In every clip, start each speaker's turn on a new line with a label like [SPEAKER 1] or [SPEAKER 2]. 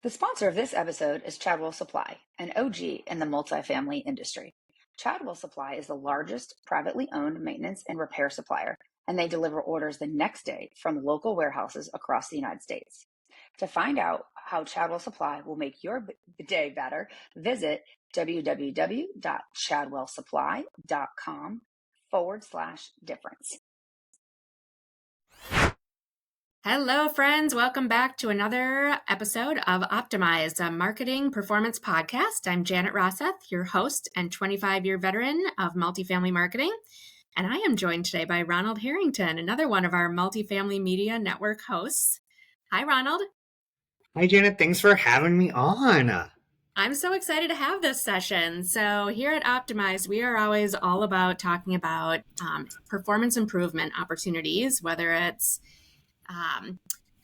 [SPEAKER 1] The sponsor of this episode is Chadwell Supply, an OG in the multifamily industry. Chadwell Supply is the largest privately owned maintenance and repair supplier, and they deliver orders the next day from local warehouses across the United States. To find out how Chadwell Supply will make your day better, visit www.chadwellsupply.com/difference.
[SPEAKER 2] Hello, friends. Welcome back to another episode of Optimized, a marketing performance podcast. I'm Janet Rosseth, your host and 25-year veteran of multifamily marketing. And I am joined today by Ronald Harrington, another one of our Multifamily Media Network hosts. Hi, Ronald.
[SPEAKER 3] Hi, Janet. Thanks for having me on.
[SPEAKER 2] I'm so excited to have this session. So here at Optimized, we are always all about talking about performance improvement opportunities, whether it's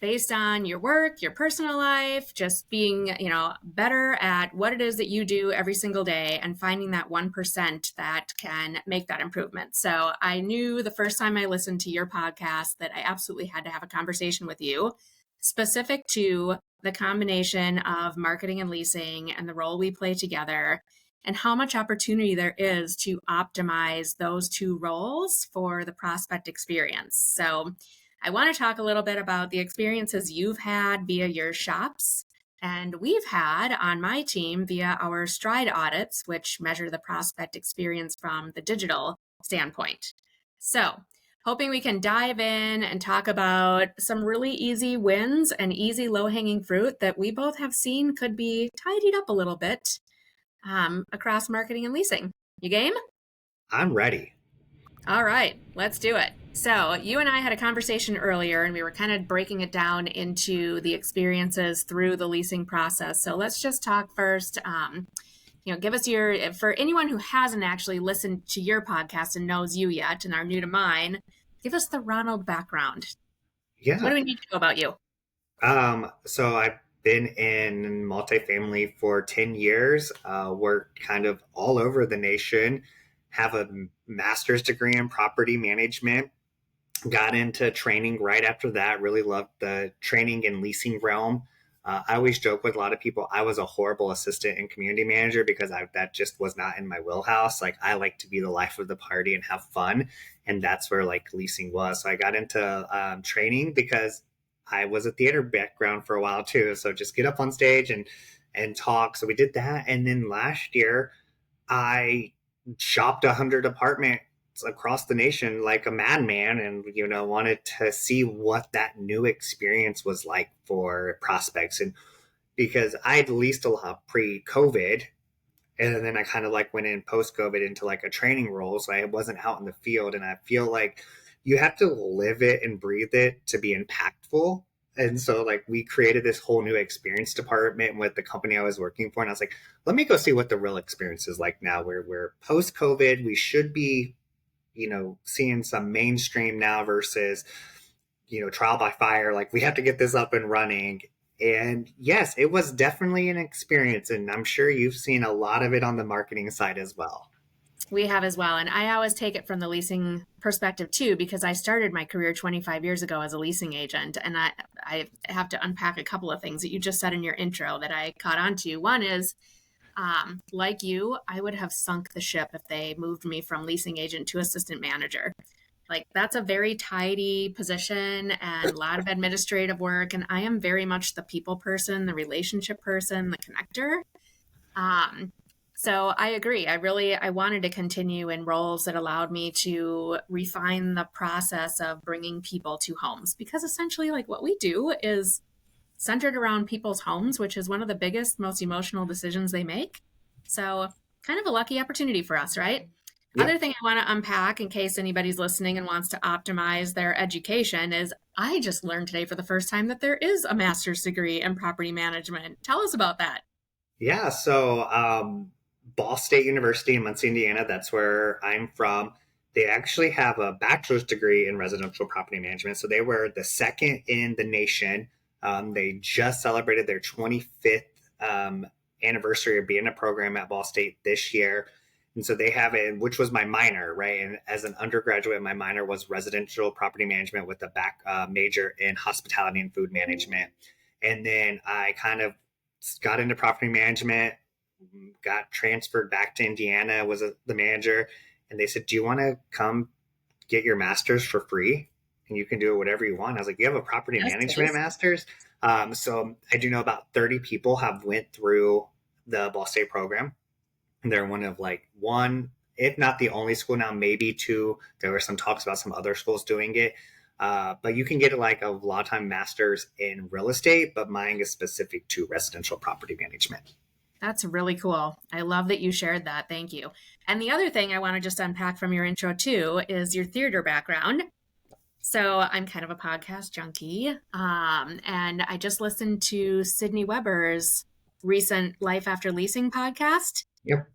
[SPEAKER 2] based on your work, your personal life, just being, better at what it is that you do every single day and finding that 1% that can make that improvement. So I knew the first time I listened to your podcast that I absolutely had to have a conversation with you specific to the combination of marketing and leasing and the role we play together and how much opportunity there is to optimize those two roles for the prospect experience. So I want to talk a little bit about the experiences you've had via your shops and we've had on my team via our stride audits, which measure the prospect experience from the digital standpoint. So hoping we can dive in and talk about some really easy wins and easy low-hanging fruit that we both have seen could be tidied up a little bit across marketing and leasing. You game?
[SPEAKER 3] I'm ready.
[SPEAKER 2] All right, let's do it. So you and I had a conversation earlier and we were kind of breaking it down into the experiences through the leasing process. So let's just talk first. Give us for anyone who hasn't actually listened to your podcast and knows you yet and are new to mine, give us the Ronald background.
[SPEAKER 3] Yeah.
[SPEAKER 2] What do we need to know about you?
[SPEAKER 3] So I've been in multifamily for 10 years, worked kind of all over the nation, have a master's degree in property management, got into training right after that, really loved the training and leasing realm. I always joke with a lot of people, I was a horrible assistant and community manager because that just was not in my wheelhouse. Like I like to be the life of the party and have fun. And that's where like leasing was. So I got into training because I was a theater background for a while too. So just get up on stage and talk. So we did that. And then last year I shopped 100 apartments across the nation like a madman and wanted to see what that new experience was like for prospects. And because I'd leased a lot pre-COVID and then I kind of like went in post-COVID into like a training role, so I wasn't out in the field. And I feel like you have to live it and breathe it to be impactful. And so like we created this whole new experience department with the company I was working for. And I was like, let me go see what the real experience is like now. We're post-COVID. We should be, seeing some mainstream now versus, trial by fire. Like we have to get this up and running. And yes, it was definitely an experience. And I'm sure you've seen a lot of it on the marketing side as well.
[SPEAKER 2] We have as well. And I always take it from the leasing perspective too, because I started my career 25 years ago as a leasing agent. And I have to unpack a couple of things that you just said in your intro that I caught on to. One is, like you, I would have sunk the ship if they moved me from leasing agent to assistant manager. Like that's a very tidy position and a lot of administrative work. And I am very much the people person, the relationship person, the connector. So I agree. I wanted to continue in roles that allowed me to refine the process of bringing people to homes, because essentially like what we do is centered around people's homes, which is one of the biggest, most emotional decisions they make. So kind of a lucky opportunity for us, right?
[SPEAKER 3] Yeah.
[SPEAKER 2] Other thing I want to unpack in case anybody's listening and wants to optimize their education is I just learned today for the first time that there is a master's degree in property management. Tell us about that.
[SPEAKER 3] Yeah. So Ball State University in Muncie, Indiana, that's where I'm from. They actually have a bachelor's degree in residential property management. So they were the second in the nation. They just celebrated their 25th anniversary of being a program at Ball State this year. And so they have it, which was my minor, right? And as an undergraduate, my minor was residential property management with a back major in hospitality and food management. And then I kind of got into property management, got transferred back to Indiana, was the manager. And they said, do you want to come get your master's for free? And you can do whatever you want. I was like, you have a property management master's? So I do know about 30 people have went through the Ball State program. And they're one of like one, if not the only school now, maybe two. There were some talks about some other schools doing it. But you can get like a lot of time master's in real estate, but mine is specific to residential property management.
[SPEAKER 2] That's really cool. I love that you shared that. Thank you. And the other thing I want to just unpack from your intro too is your theater background. So I'm kind of a podcast junkie. And I just listened to Sydney Weber's recent Life After Leasing podcast.
[SPEAKER 3] Yep.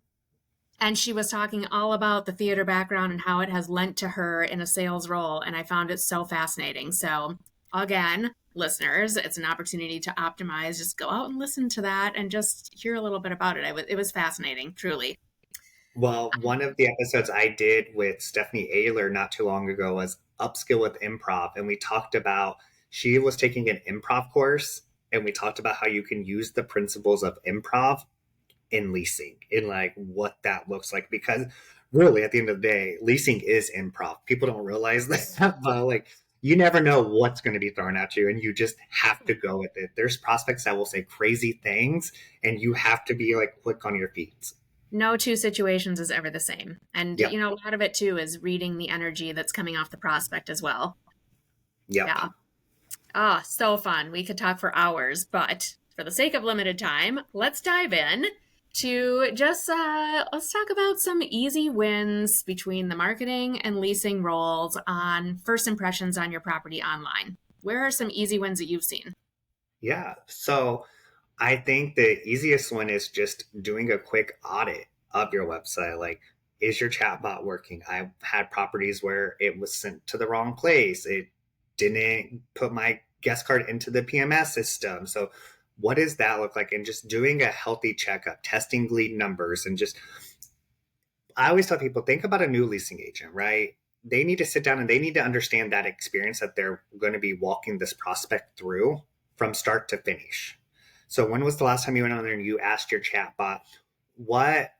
[SPEAKER 2] And she was talking all about the theater background and how it has lent to her in a sales role. And I found it so fascinating. So again, listeners, it's an opportunity to optimize. Just go out and listen to that and just hear a little bit about it. It was fascinating, truly.
[SPEAKER 3] Well, one of the episodes I did with Stephanie Ayler not too long ago was Upskill with Improv. And we talked about, she was taking an improv course, and we talked about how you can use the principles of improv in leasing, in like what that looks like. Because really, at the end of the day, leasing is improv. People don't realize that, but like, you never know what's going to be thrown at you, and you just have to go with it. There's prospects that will say crazy things, and you have to be like quick on your feet.
[SPEAKER 2] No two situations is ever the same. And,
[SPEAKER 3] Yep.
[SPEAKER 2] you know, a lot of it too is reading the energy that's coming off the prospect as well.
[SPEAKER 3] Yep.
[SPEAKER 2] Yeah. Ah, so fun. We could talk for hours, but for the sake of limited time, let's dive in to just, let's talk about some easy wins between the marketing and leasing roles on first impressions on your property online. Where are some easy wins that you've seen?
[SPEAKER 3] Yeah. So I think the easiest one is just doing a quick audit of your website. Like, is your chatbot working? I've had properties where it was sent to the wrong place. It didn't put my guest card into the PMS system. So what does that look like? And just doing a healthy checkup, testing lead numbers, and just, I always tell people, think about a new leasing agent, right? They need to sit down and they need to understand that experience that they're going to be walking this prospect through from start to finish. So when was the last time you went on there and you asked your chatbot, what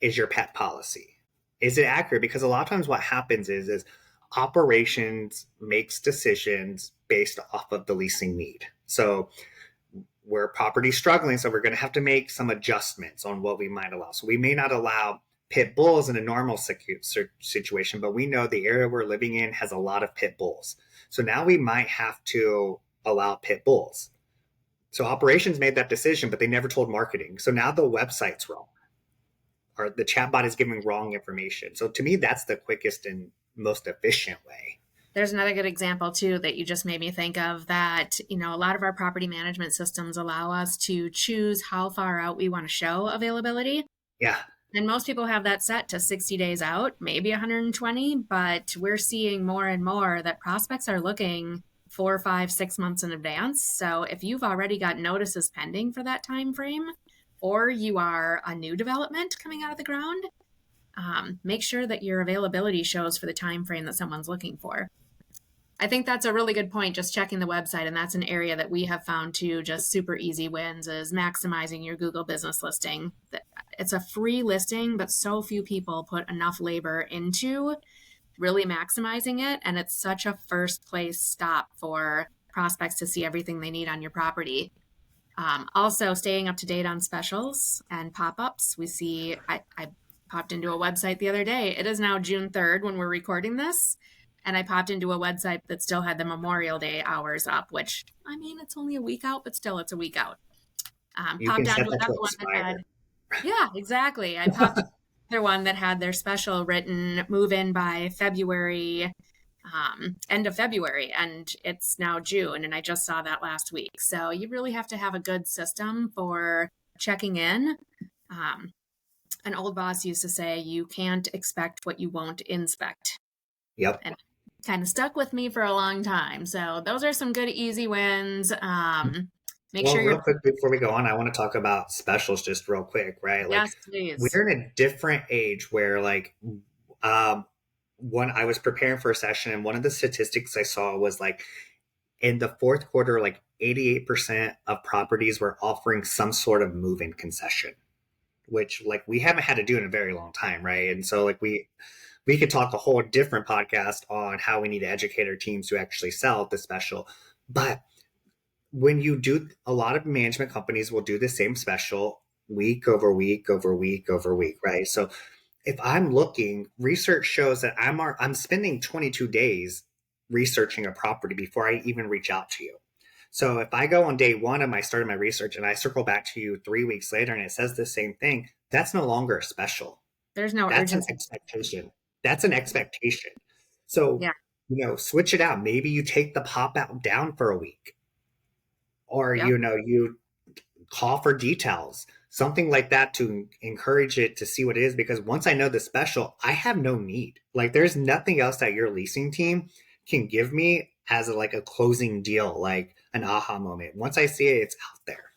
[SPEAKER 3] is your pet policy? Is it accurate? Because a lot of times what happens is operations makes decisions based off of the leasing need. So we're property struggling, so we're going to have to make some adjustments on what we might allow. So we may not allow pit bulls in a normal situation, but we know the area we're living in has a lot of pit bulls. So now we might have to allow pit bulls. So operations made that decision, but they never told marketing. So now the website's wrong, or the chatbot is giving wrong information. So to me, that's the quickest and most efficient way.
[SPEAKER 2] There's another good example too that you just made me think of, that, you know, a lot of our property management systems allow us to choose how far out we want to show availability.
[SPEAKER 3] Yeah.
[SPEAKER 2] And most people have that set to 60 days out, maybe 120, but we're seeing more and more that prospects are looking 4, 5, 6 months in advance. So if you've already got notices pending for that time frame, or you are a new development coming out of the ground, make sure that your availability shows for the time frame that someone's looking for. I think that's a really good point, just checking the website. And that's an area that we have found too, just super easy wins, is maximizing your Google business listing. It's a free listing, but so few people put enough labor into really maximizing it. And it's such a first place stop for prospects to see everything they need on your property. Also, staying up to date on specials and pop-ups. We see, I popped into a website the other day. It is now June 3rd when we're recording this. And I popped into a website that still had the Memorial Day hours up, which, I mean, it's only a week out, but still it's a week out. Popped down to another one that had, yeah, exactly. I popped another one that had their special written, move in by February, end of February, and it's now June, and I just saw that last week. So you really have to have a good system for checking in. An old boss used to say, you can't expect what you won't inspect.
[SPEAKER 3] Yep.
[SPEAKER 2] And kind of stuck with me for a long time. So those are some good, easy wins. Make sure
[SPEAKER 3] real quick before we go on, I want to talk about specials just real quick, right? Like,
[SPEAKER 2] yes, please.
[SPEAKER 3] We're in a different age where, like, when I was preparing for a session, and one of the statistics I saw was like in the fourth quarter, like 88% of properties were offering some sort of move-in concession, which like we haven't had to do in a very long time, right? And so like we could talk a whole different podcast on how we need to educate our teams to actually sell the special. But when you do, a lot of management companies will do the same special week over week over week over week, right? So if I'm looking, research shows that I'm spending 22 days researching a property before I even reach out to you. So if I go on day one of my start of my research and I circle back to you 3 weeks later and it says the same thing, that's no longer a special.
[SPEAKER 2] There's no
[SPEAKER 3] That's
[SPEAKER 2] urgency.
[SPEAKER 3] an expectation. That's an expectation. So,
[SPEAKER 2] Yeah.
[SPEAKER 3] Switch it out. Maybe you take the pop out down for a week, or,
[SPEAKER 2] Yep.
[SPEAKER 3] You call for details, something like that to encourage it to see what it is. Because once I know the special, I have no need. Like there's nothing else that your leasing team can give me as like a closing deal, like an aha moment. Once I see it, it's out there.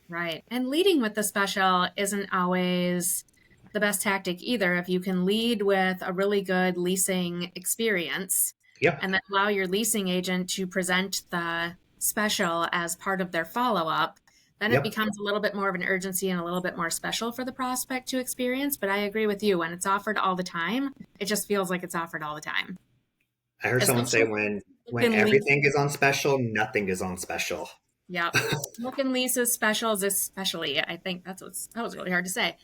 [SPEAKER 2] Right. And leading with the special isn't always the best tactic either. If you can lead with a really good leasing experience
[SPEAKER 3] Yep.
[SPEAKER 2] and then allow your leasing agent to present the special as part of their follow-up, then it becomes a little bit more of an urgency and a little bit more special for the prospect to experience. But I agree with you. When it's offered all the time, it just feels like it's offered all the time.
[SPEAKER 3] I heard someone say when everything is on special, nothing is on special.
[SPEAKER 2] Yep. Book and leases specials, especially. I think that was really hard to say.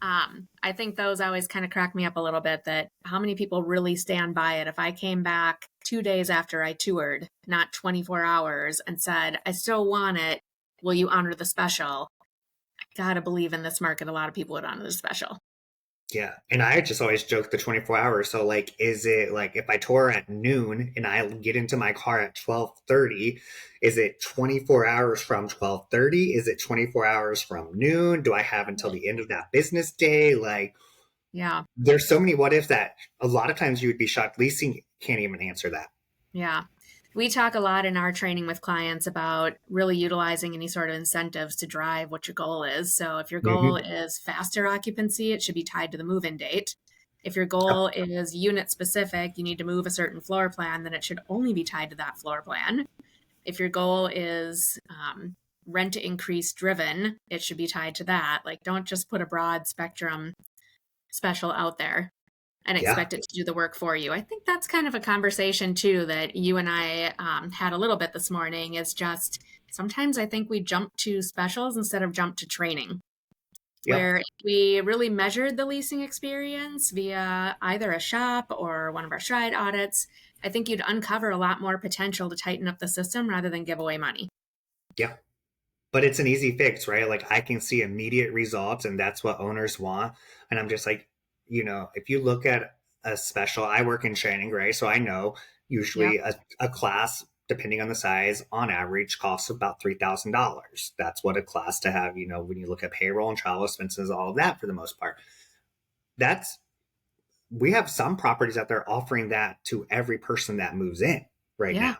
[SPEAKER 2] I think those always kind of crack me up a little bit, that how many people really stand by it. If I came back 2 days after I toured, not 24 hours, and said, I still want it, will you honor the special? I gotta believe in this market, a lot of people would honor the special.
[SPEAKER 3] Yeah. And I just always joke the 24 hours. So like, is it like if I tour at noon and I get into my car at 12:30, is it 24 hours from 12:30? Is it 24 hours from noon? Do I have until the end of that business day? Like,
[SPEAKER 2] yeah,
[SPEAKER 3] there's so many what ifs that a lot of times you would be shocked. Leasing can't even answer that.
[SPEAKER 2] Yeah. We talk a lot in our training with clients about really utilizing any sort of incentives to drive what your goal is. So if your goal is faster occupancy, it should be tied to the move-in date. If your goal is unit specific, you need to move a certain floor plan, then it should only be tied to that floor plan. If your goal is rent increase driven, it should be tied to that. Like, don't just put a broad spectrum special out there and expect it to do the work for you. I think that's kind of a conversation too that you and I had a little bit this morning, is just sometimes I think we jump to specials instead of jump to training, where we really measured the leasing experience via either a shop or one of our stride audits. I think you'd uncover a lot more potential to tighten up the system rather than give away money.
[SPEAKER 3] Yeah. But it's an easy fix, right? Like I can see immediate results and that's what owners want. And I'm just like, if you look at a special, I work in training, right? So I know usually a class, depending on the size, on average costs about $3,000. That's what a class to have, when you look at payroll and travel expenses, all of that for the most part. We have some properties out there offering that to every person that moves in right now.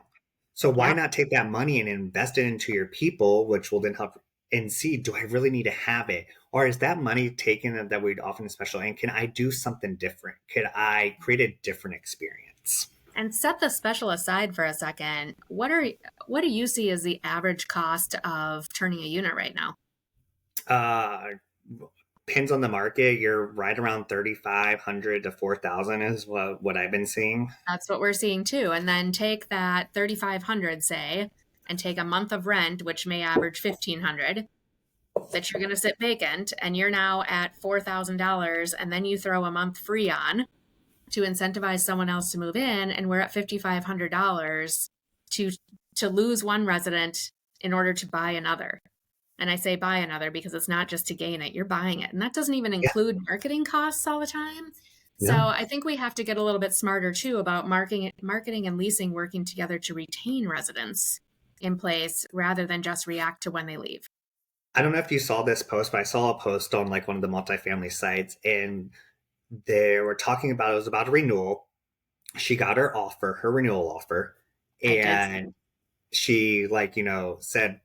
[SPEAKER 3] So why not take that money and invest it into your people, which will then help and see, do I really need to have it? Or is that money taken that we'd often special? And can I do something different? Could I create a different experience?
[SPEAKER 2] And set the special aside for a second. What do you see as the average cost of turning a unit right now?
[SPEAKER 3] Depends on the market. You're right around $3,500 to $4,000 is what I've been seeing.
[SPEAKER 2] That's what we're seeing too. And then take that $3,500, say, and take a month of rent, which may average $1,500, that you're going to sit vacant, and you're now at $4,000, and then you throw a month free on to incentivize someone else to move in, and we're at $5,500 to lose one resident in order to buy another. And I say buy another because it's not just to gain it, you're buying it. And that doesn't even include marketing costs all the time. So I think we have to get a little bit smarter too about marketing and leasing working together to retain residents in place rather than just react to when they leave.
[SPEAKER 3] I don't know if you saw this post, but I saw a post on like one of the multifamily sites, and they were talking about, it was about a renewal. She got her renewal offer, and she said,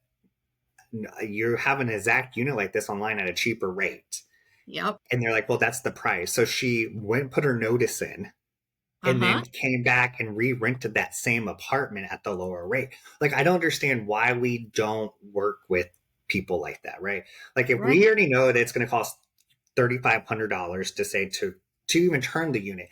[SPEAKER 3] you have an exact unit like this online at a cheaper rate.
[SPEAKER 2] Yep.
[SPEAKER 3] And they're like, well, that's the price. So she went and put her notice in and
[SPEAKER 2] Uh-huh.
[SPEAKER 3] then came back and re-rented that same apartment at the lower rate. Like, I don't understand why we don't work with people like that, right? Like, if
[SPEAKER 2] Right.
[SPEAKER 3] we already know that it's going to cost $3,500 to say to even turn the unit,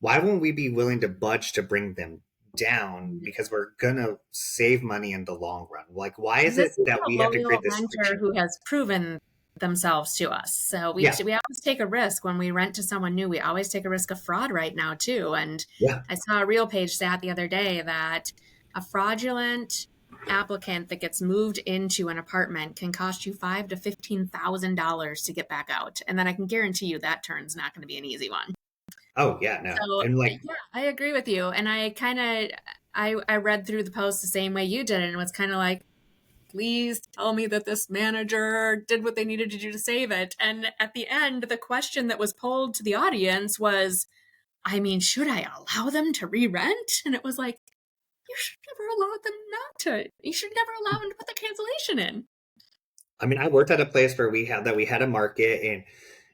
[SPEAKER 3] why won't we be willing to budge to bring them down, because we're gonna save money in the long run? Like, why is
[SPEAKER 2] This
[SPEAKER 3] it
[SPEAKER 2] is
[SPEAKER 3] that
[SPEAKER 2] a
[SPEAKER 3] we have to
[SPEAKER 2] loyal
[SPEAKER 3] create this
[SPEAKER 2] renter
[SPEAKER 3] friction?
[SPEAKER 2] who has proven themselves to us. So
[SPEAKER 3] Yeah,
[SPEAKER 2] we always take a risk when we rent to someone new. We always take a risk of fraud right now too. And
[SPEAKER 3] yeah.
[SPEAKER 2] I saw a Real Page stat the other day that a fraudulent applicant that gets moved into an apartment can cost you $5,000 to $15,000 to get back out. And then I can guarantee you that turn's not going to be an easy one.
[SPEAKER 3] Oh yeah, no.
[SPEAKER 2] So
[SPEAKER 3] And like,
[SPEAKER 2] yeah, I agree with you. And I read through the post the same way you did, and it was kind of like, please tell me that this manager did what they needed to do to save it. And at the end, the question that was pulled to the audience was, I mean, should I allow them to re-rent? And it was like, you should never allow them not to. You should never allow them to put the cancellation in.
[SPEAKER 3] I mean, I worked at a place where we had a market, and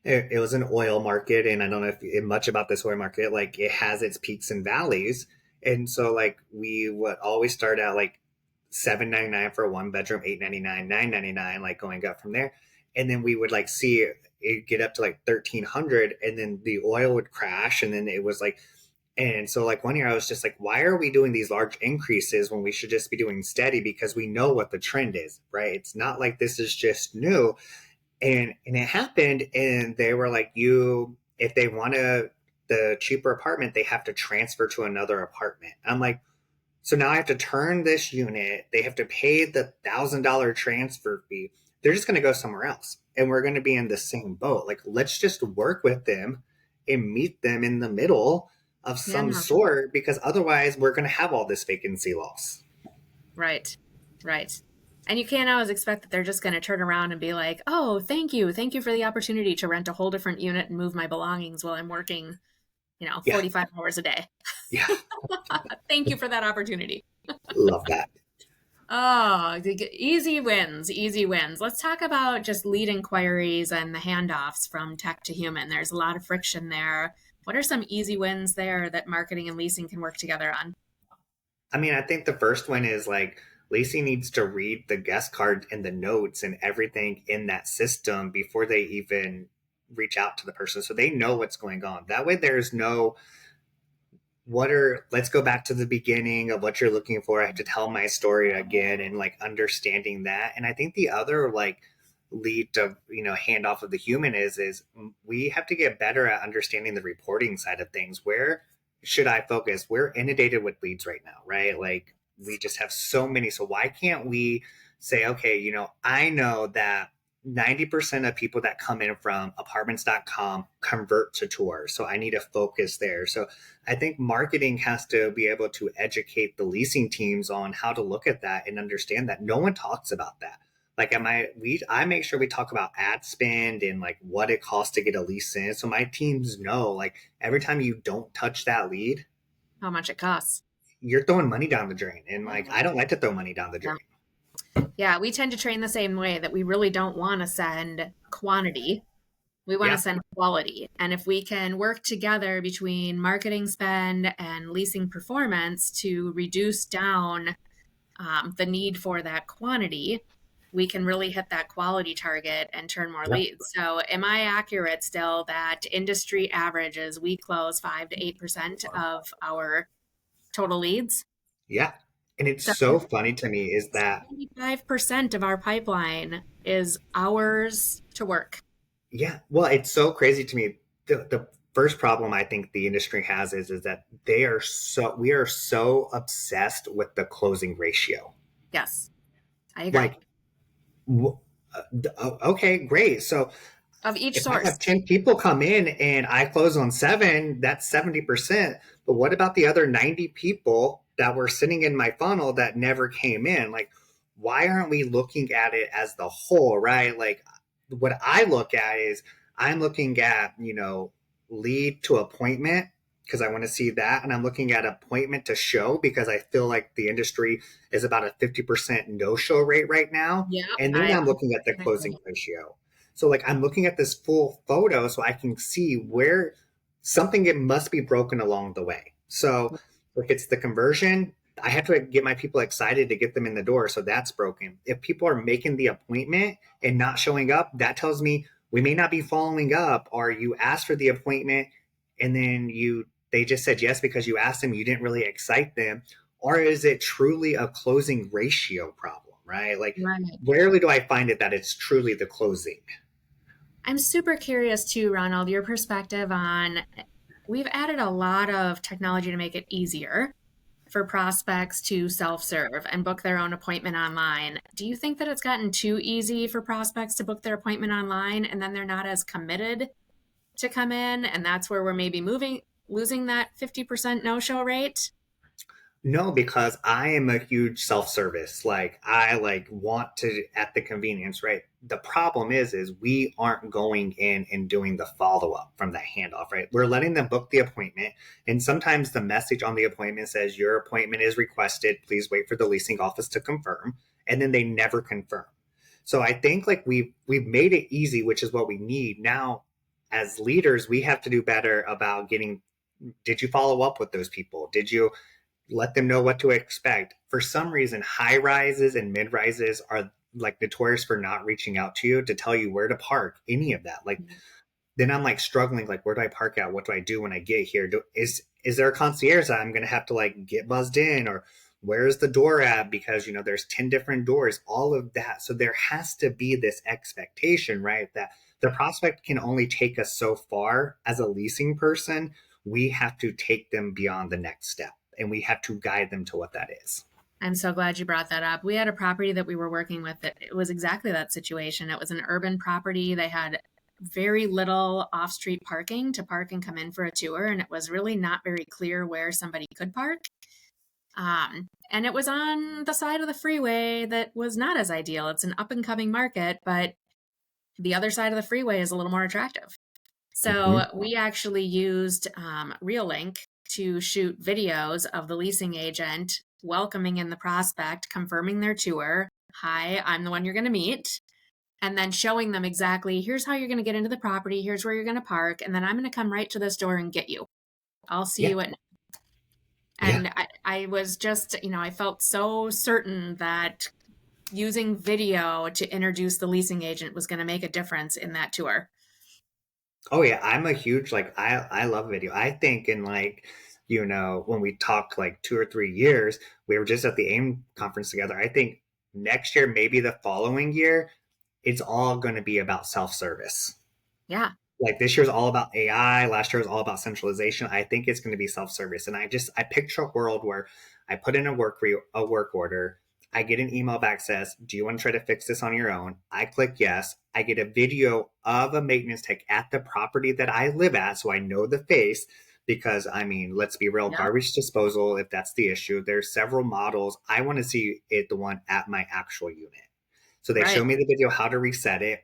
[SPEAKER 3] it was an oil market, and I don't know if much about this oil market. Like, it has its peaks and valleys, and so like we would always start out like $799 for a 1 bedroom, $899, $999, like going up from there, and then we would like see it get up to like 1,300, and then the oil would crash, and then it was like. And so, like, one year I was just like, why are we doing these large increases when we should just be doing steady? Because we know what the trend is, right? It's not like this is just new. And it happened, and they were like, if they want the cheaper apartment, they have to transfer to another apartment. I'm like, so now I have to turn this unit. They have to pay the $1,000 transfer fee. They're just going to go somewhere else, and we're going to be in the same boat. Like, let's just work with them and meet them in the middle of some
[SPEAKER 2] Yeah.
[SPEAKER 3] sort, because otherwise we're going to have all this vacancy loss.
[SPEAKER 2] Right. Right. And you can't always expect that they're just going to turn around and be like, oh, thank you. Thank you for the opportunity to rent a whole different unit and move my belongings while I'm working,
[SPEAKER 3] Yeah,
[SPEAKER 2] 45 hours a day.
[SPEAKER 3] yeah,
[SPEAKER 2] Thank you for that opportunity.
[SPEAKER 3] love that.
[SPEAKER 2] Oh, easy wins, easy wins. Let's talk about just lead inquiries and the handoffs from tech to human. There's a lot of friction there. What are some easy wins there that marketing and leasing can work together on?
[SPEAKER 3] I mean, I think the first one is like, Lacey needs to read the guest card and the notes and everything in that system before they even reach out to the person, so they know what's going on. That way there's no, let's go back to the beginning of what you're looking for. I have to tell my story again, and like understanding that. And I think the other like lead to, handoff of the human is we have to get better at understanding the reporting side of things. Where should I focus? We're inundated with leads right now, right? Like, we just have so many. So why can't we say, okay, I know that 90% of people that come in from apartments.com convert to tours. So I need to focus there. So I think marketing has to be able to educate the leasing teams on how to look at that and understand that no one talks about that. Like, I make sure we talk about ad spend and like what it costs to get a lease in. So my teams know, like, every time you don't touch that lead,
[SPEAKER 2] How much it costs?
[SPEAKER 3] you're throwing money down the drain. And like, I don't like to throw money down the drain.
[SPEAKER 2] Yeah, we tend to train the same way, that we really don't want to send quantity. We want to send quality. And if we can work together between marketing spend and leasing performance to reduce down the need for that quantity, we can really hit that quality target and turn more leads. So am I accurate still that industry averages we close 5 to 8% of our total leads?
[SPEAKER 3] Yeah. And it's so funny to me is that
[SPEAKER 2] 75% of our pipeline is hours to work.
[SPEAKER 3] Yeah, well, it's so crazy to me. The first problem I think the industry has is that we are so obsessed with the closing ratio.
[SPEAKER 2] Yes, I agree.
[SPEAKER 3] Like, okay, great. So
[SPEAKER 2] Of each
[SPEAKER 3] if
[SPEAKER 2] source.
[SPEAKER 3] I have 10 people come in and I close on 7, that's 70%. But what about the other 90 people that were sitting in my funnel that never came in? Like, why aren't we looking at it as the whole, right? Like, what I look at is I'm looking at, lead to appointment, because I want to see that. And I'm looking at appointment to show, because I feel like the industry is about a 50% no-show rate right now.
[SPEAKER 2] Yeah.
[SPEAKER 3] And then I'm looking at the closing ratio. So like, I'm looking at this full photo so I can see where it must be broken along the way. So if it's the conversion, I have to get my people excited to get them in the door. So that's broken. If people are making the appointment and not showing up, that tells me we may not be following up, or you asked for the appointment and then they just said yes because you asked them, you didn't really excite them. Or is it truly a closing ratio problem, right? Like,
[SPEAKER 2] Right.
[SPEAKER 3] rarely do I find it that it's truly the closing.
[SPEAKER 2] I'm super curious too, Ronald, your perspective on, we've added a lot of technology to make it easier for prospects to self-serve and book their own appointment online. Do you think that it's gotten too easy for prospects to book their appointment online and then they're not as committed to come in, and that's where we're maybe losing that 50% no-show rate?
[SPEAKER 3] No, because I am a huge self-service. Like, I want to at the convenience, right? The problem is we aren't going in and doing the follow-up from that handoff, right? We're letting them book the appointment, and sometimes the message on the appointment says your appointment is requested. Please wait for the leasing office to confirm, and then they never confirm. So I think like we've made it easy, which is what we need now. As leaders, we have to do better about getting. Did you follow up with those people? Did you let them know what to expect? For some reason, high rises and mid rises are like notorious for not reaching out to you to tell you where to park, any of that. Like, then I'm like struggling, like, where do I park at? What do I do when I get here? Is there a concierge that I'm going to have to like get buzzed in, or where's the door at? Because, there's 10 different doors, all of that. So there has to be this expectation, right? That the prospect can only take us so far. As a leasing person, we have to take them beyond the next step, and we have to guide them to what that is.
[SPEAKER 2] I'm so glad you brought that up. We had a property that we were working with that it was exactly that situation. It was an urban property. They had very little off-street parking to park and come in for a tour, and it was really not very clear where somebody could park. And it was on the side of the freeway that was not as ideal. It's an up-and-coming market, but the other side of the freeway is a little more attractive. So we actually used RealLink to shoot videos of the leasing agent welcoming in the prospect, confirming their tour. Hi, I'm the one you're going to meet. And then showing them exactly, here's how you're going to get into the property. Here's where you're going to park. And then I'm going to come right to this door and get you. I'll see you at. And I was just, I felt so certain that using video to introduce the leasing agent was going to make a difference in that tour.
[SPEAKER 3] Oh yeah, I'm a huge I love video. I think in when we talk like 2 or 3 years, we were just at the AIM conference together. I think next year, maybe the following year, it's all going to be about self-service.
[SPEAKER 2] Yeah.
[SPEAKER 3] Like this year's all about AI. Last year was all about centralization. I think it's going to be self-service. And I picture a world where I put in a work order. I get an email back says, do you want to try to fix this on your own? I click yes. I get a video of a maintenance tech at the property that I live at, so I know the face. Because let's be real, garbage disposal, if that's the issue, there's several models. I want to see the one at my actual unit. So they show me the video, how to reset it.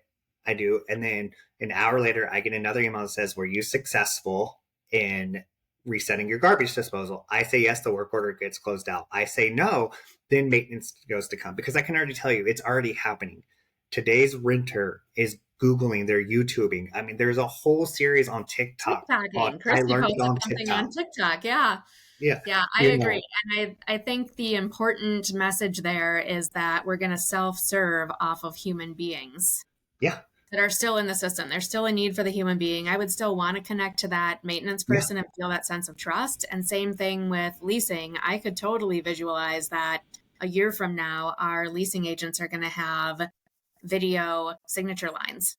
[SPEAKER 3] I do. And then an hour later, I get another email that says, were you successful in resetting your garbage disposal? I say yes, the work order gets closed out. I say no, then maintenance goes to come. Because I can already tell you, it's already happening. Today's renter is Googling, they're YouTubing. There's a whole series on TikTok. I learned it on TikTok.
[SPEAKER 2] On TikTok, yeah. Yeah, I agree. And I think the important message there is that we're going to self-serve off of human beings.
[SPEAKER 3] Yeah.
[SPEAKER 2] That are still in the system. There's still a need for the human being. I would still want to connect to that maintenance person and feel that sense of trust. And same thing with leasing. I could totally visualize that a year from now, our leasing agents are going to have video signature lines.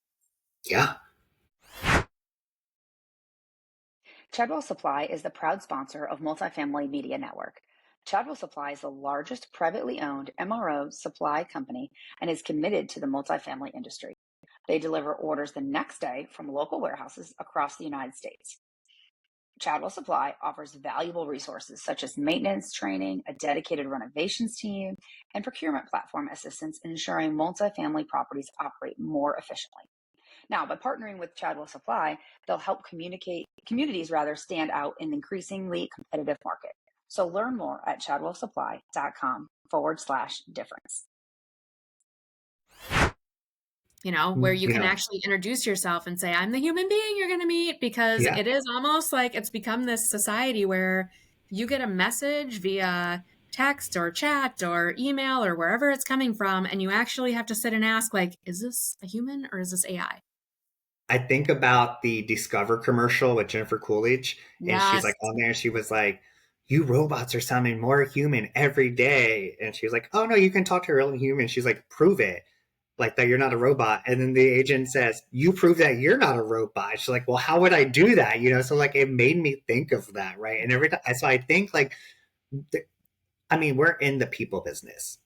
[SPEAKER 3] Yeah.
[SPEAKER 1] Chadwell Supply is the proud sponsor of Multifamily Media Network. Chadwell Supply is the largest privately owned MRO supply company and is committed to the multifamily industry. They deliver orders the next day from local warehouses across the United States. Chadwell Supply offers valuable resources such as maintenance training, a dedicated renovations team, and procurement platform assistance, ensuring multifamily properties operate more efficiently. Now, by partnering with Chadwell Supply, they'll help communities stand out in the increasingly competitive market. So learn more at chadwellsupply.com/difference.
[SPEAKER 2] Where you can actually introduce yourself and say, I'm the human being you're going to meet, because it is almost like it's become this society where you get a message via text or chat or email or wherever it's coming from, and you actually have to sit and ask, like, is this a human or is this AI?
[SPEAKER 3] I think about the Discover commercial with Jennifer Coolidge, and she's
[SPEAKER 2] Yes.
[SPEAKER 3] like on there, and she was like, "You robots are sounding more human every day." And she was like, "Oh no, you can talk to a real human." She's like, "Prove it, like that you're not a robot." And then the agent says, "You prove that you're not a robot." She's like, "Well, how would I do that?" So like it made me think of that, right? And every time, so I think like, I mean, we're in the people business.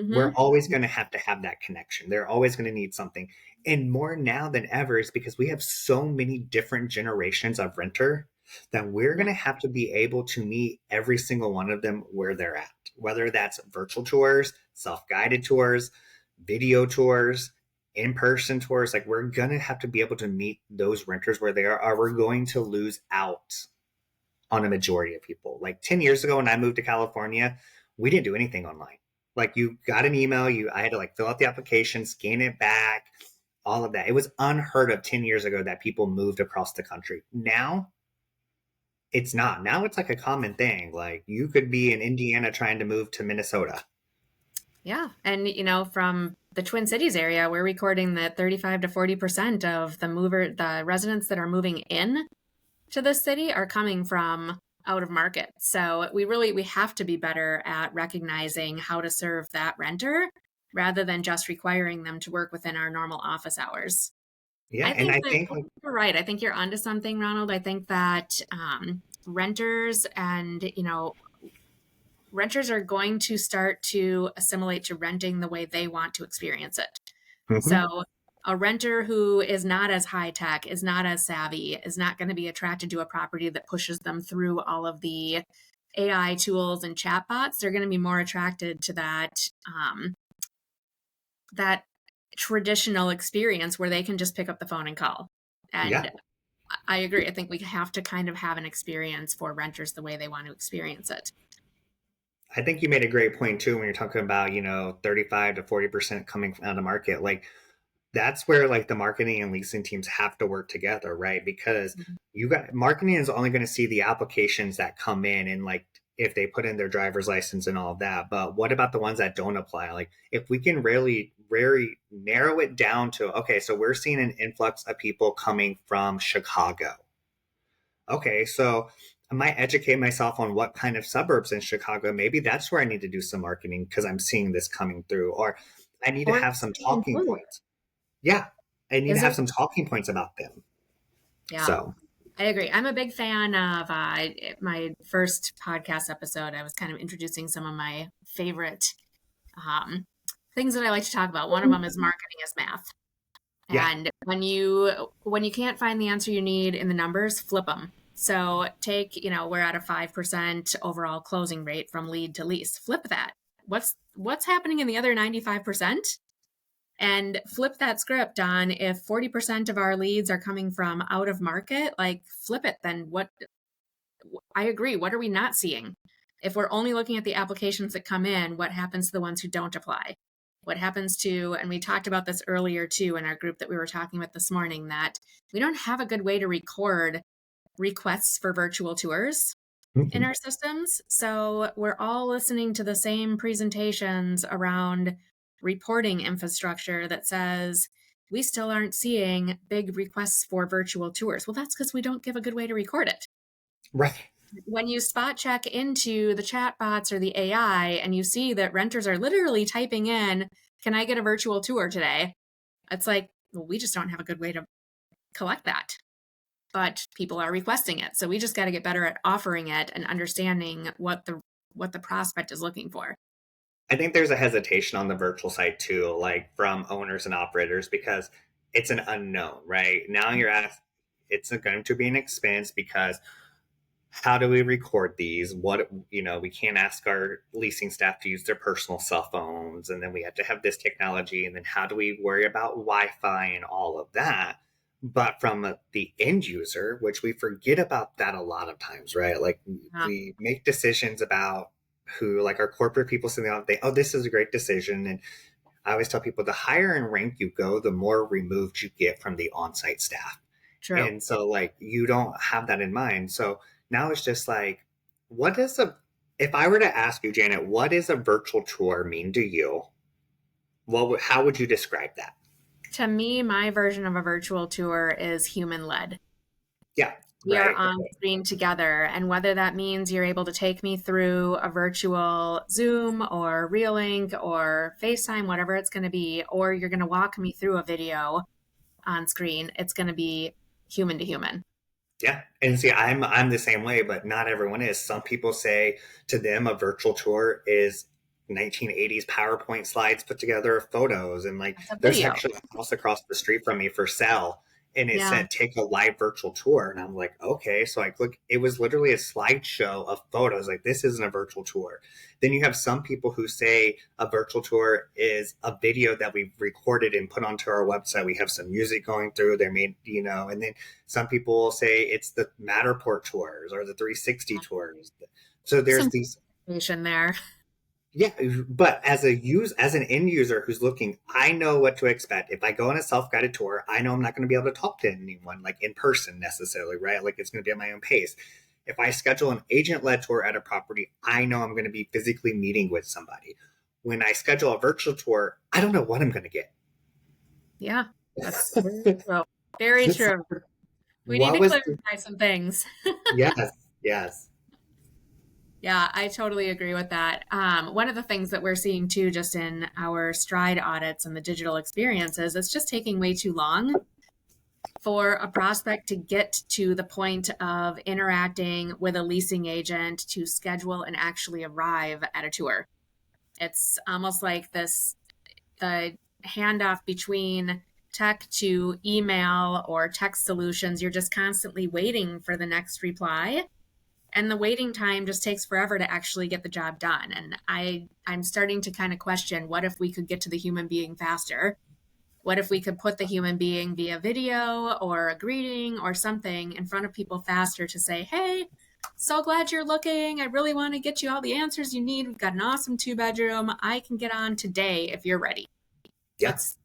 [SPEAKER 3] We're
[SPEAKER 2] Mm-hmm.
[SPEAKER 3] always going to have that connection. They're always going to need something. And more now than ever is because we have so many different generations of renter that we're going to have to be able to meet every single one of them where they're at, whether that's virtual tours, self-guided tours, video tours, in-person tours. Like we're going to have to be able to meet those renters where they are, or we're going to lose out on a majority of people. Like 10 years ago when I moved to California, we didn't do anything online. Like you got an email, I had to like fill out the application, scan it back, all of that. It was unheard of 10 years ago that people moved across the country. Now it's not. Now it's like a common thing. Like you could be in Indiana trying to move to Minnesota.
[SPEAKER 2] Yeah. And, from the Twin Cities area, we're recording that 35 to 40% of the residents that are moving in to this city are coming from out of market. So we have to be better at recognizing how to serve that renter rather than just requiring them to work within our normal office hours.
[SPEAKER 3] Yeah.
[SPEAKER 2] I
[SPEAKER 3] And
[SPEAKER 2] think
[SPEAKER 3] I
[SPEAKER 2] that
[SPEAKER 3] think like,
[SPEAKER 2] you're right. I think you're onto something, Ronald. I think that renters and, renters are going to start to assimilate to renting the way they want to experience it.
[SPEAKER 3] mhm.
[SPEAKER 2] So a renter who is not as high tech, is not as savvy, is not going to be attracted to a property that pushes them through all of the AI tools and chatbots. They're going to be more attracted to that traditional experience where they can just pick up the phone and call.
[SPEAKER 3] Yeah.
[SPEAKER 2] And I agree. I think we have to kind of have an experience for renters the way they want to experience it.
[SPEAKER 3] I think you made a great point too when you're talking about, 35 to 40% coming out of the market. Like that's where like the marketing and leasing teams have to work together, right? Because you got marketing is only going to see the applications that come in and like if they put in their driver's license and all of that. But what about the ones that don't apply? Like if we can really, very narrow it down to, okay, so we're seeing an influx of people coming from Chicago. Okay, so I might educate myself on what kind of suburbs in Chicago. Maybe that's where I need to do some marketing because I'm seeing this coming through, or I need to
[SPEAKER 2] Or
[SPEAKER 3] have some talking points. Yeah, I need to
[SPEAKER 2] is
[SPEAKER 3] have
[SPEAKER 2] there?
[SPEAKER 3] some talking points about them.
[SPEAKER 2] Yeah.
[SPEAKER 3] So,
[SPEAKER 2] I agree. I'm a big fan of my first podcast episode. I was kind of introducing some of my favorite um, things that I like to talk about. One of them is marketing as math.
[SPEAKER 3] yeah,
[SPEAKER 2] And when you can't find the answer you need in the numbers, flip them. So we're at a 5% overall closing rate from lead to lease. Flip that. What's happening in the other 95%? And flip that script on if 40% of our leads are coming from out of market, like flip it. Then what? I agree. What are we not seeing? If we're only looking at the applications that come in, what happens to the ones who don't apply? What happens to, and we talked about this earlier too in our group that we were talking with this morning, that we don't have a good way to record requests for virtual tours in
[SPEAKER 3] mhm,
[SPEAKER 2] our systems. So we're all listening to the same presentations around reporting infrastructure that says, we still aren't seeing big requests for virtual tours. Well, that's because we don't give a good way to record it.
[SPEAKER 3] right.
[SPEAKER 2] When you spot check into the chatbots or the AI and you see that renters are literally typing in, can I get a virtual tour today? It's like, well, we just don't have a good way to collect that. But people are requesting it. So we just got to get better at offering it and understanding what the prospect is looking for.
[SPEAKER 3] I think there's a hesitation on the virtual side too, like from owners and operators, because it's an unknown, right? Now you're asked, it's going to be an expense because how do we record these? We can't ask our leasing staff to use their personal cell phones, and then we have to have this technology, and then how do we worry about Wi-Fi and all of that? But from the end user, which we forget about that a lot of times, right? Like
[SPEAKER 2] Yeah,
[SPEAKER 3] we make decisions about who, like our corporate people sitting out, oh, this is a great decision. And I always tell people the higher in rank you go, the more removed you get from the on-site staff.
[SPEAKER 2] true.
[SPEAKER 3] And so like you don't have that in mind. So now it's just like what is if I were to ask you, Janet, what does a virtual tour mean to you? How would you describe that?
[SPEAKER 2] To me, my version of a virtual tour is human led.
[SPEAKER 3] Yeah,
[SPEAKER 2] We are
[SPEAKER 3] right.
[SPEAKER 2] on screen together, and whether that means you're able to take me through a virtual Zoom or Reelink or FaceTime, whatever it's going to be, or you're going to walk me through a video on screen, it's going to be human to human.
[SPEAKER 3] Yeah. And see, I'm the same way, but not everyone is. Some people say to them a virtual tour is 1980s PowerPoint slides put together of photos. And like
[SPEAKER 2] It's a
[SPEAKER 3] there's
[SPEAKER 2] video.
[SPEAKER 3] actually a house across the street from me for sale. And it
[SPEAKER 2] Yeah.
[SPEAKER 3] said take a live virtual tour. And I'm like, okay. So I click, it was literally a slideshow of photos. Like, this isn't a virtual tour. Then you have some people who say a virtual tour is a video that we've recorded and put onto our website. We have some music going through, they're made, and then some people will say it's the Matterport tours or the 360 tours. So there's
[SPEAKER 2] Some
[SPEAKER 3] these,
[SPEAKER 2] information there.
[SPEAKER 3] yeah, but as an end user who's looking, I know what to expect. If I go on a self-guided tour, I know I'm not going to be able to talk to anyone like in person necessarily, right? Like, it's going to be at my own pace. If I schedule an agent-led tour at a property, I know I'm going to be physically meeting with somebody. When I schedule a virtual tour, I don't know what I'm going to get.
[SPEAKER 2] Yeah, that's true. Very true. We need to clarify some things.
[SPEAKER 3] Yes, yes.
[SPEAKER 2] Yeah, I totally agree with that. One of the things that we're seeing too, just in our stride audits and the digital experiences, it's just taking way too long for a prospect to get to the point of interacting with a leasing agent to schedule and actually arrive at a tour. It's almost like the handoff between tech to email or text solutions. You're just constantly waiting for the next reply. And the waiting time just takes forever to actually get the job done. And I'm starting to kind of question, what if we could get to the human being faster? What if we could put the human being via video or a greeting or something in front of people faster to say, hey, so glad you're looking. I really want to get you all the answers you need. We've got an awesome 2-bedroom. I can get on today if you're ready.
[SPEAKER 3] Yeah.
[SPEAKER 2] Let's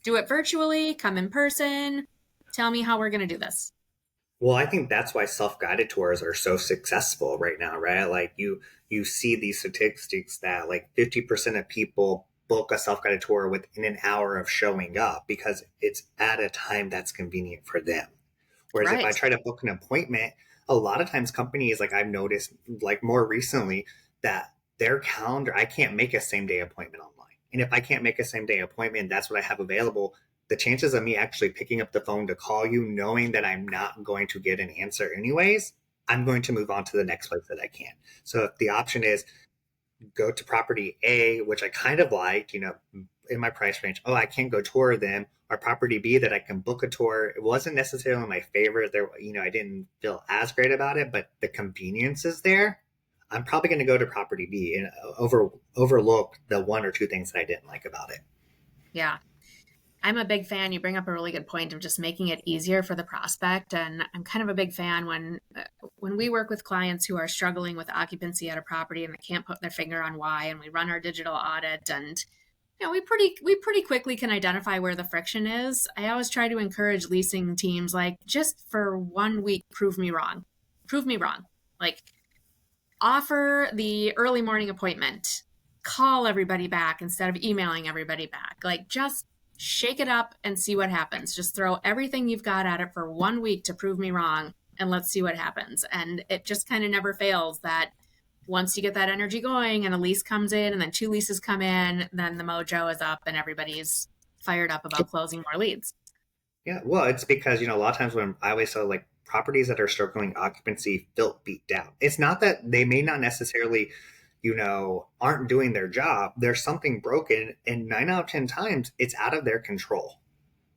[SPEAKER 2] do it virtually, come in person. Tell me how we're going to do this.
[SPEAKER 3] Well, I think that's why self-guided tours are so successful right now, right? Like, you see these statistics that like 50% of people book a self-guided tour within an hour of showing up because it's at a time that's convenient for them. Whereas if I try to book an appointment, a lot of times companies, like I've noticed, like more recently, that their calendar, I can't make a same day appointment online. And if I can't make a same day appointment, that's what I have available. The chances of me actually picking up the phone to call you, knowing that I'm not going to get an answer anyways, I'm going to move on to the next place that I can. So if the option is go to property A, which I kind of like, in my price range, oh, I can't go tour them, or property B that I can book a tour. It wasn't necessarily my favorite. There, I didn't feel as great about it, but the convenience is there. I'm probably going to go to property B and overlook the one or two things that I didn't like about it.
[SPEAKER 2] Yeah. I'm a big fan. You bring up a really good point of just making it easier for the prospect. And I'm kind of a big fan when we work with clients who are struggling with occupancy at a property and they can't put their finger on why, and we run our digital audit, and we pretty quickly can identify where the friction is. I always try to encourage leasing teams, like, just for 1 week, prove me wrong. Like, offer the early morning appointment, call everybody back instead of emailing everybody back. Like, just shake it up and see what happens. Just throw everything you've got at it for 1 week to prove me wrong, and let's see what happens. And it just kind of never fails that once you get that energy going and a lease comes in and then 2 leases come in, then the mojo is up and everybody's fired up about closing more leads.
[SPEAKER 3] Yeah, well, it's because, a lot of times when I always say, like, properties that are struggling occupancy feel beat down. It's not that they may not necessarily, aren't doing their job. There's something broken, and 9 out of 10 times it's out of their control.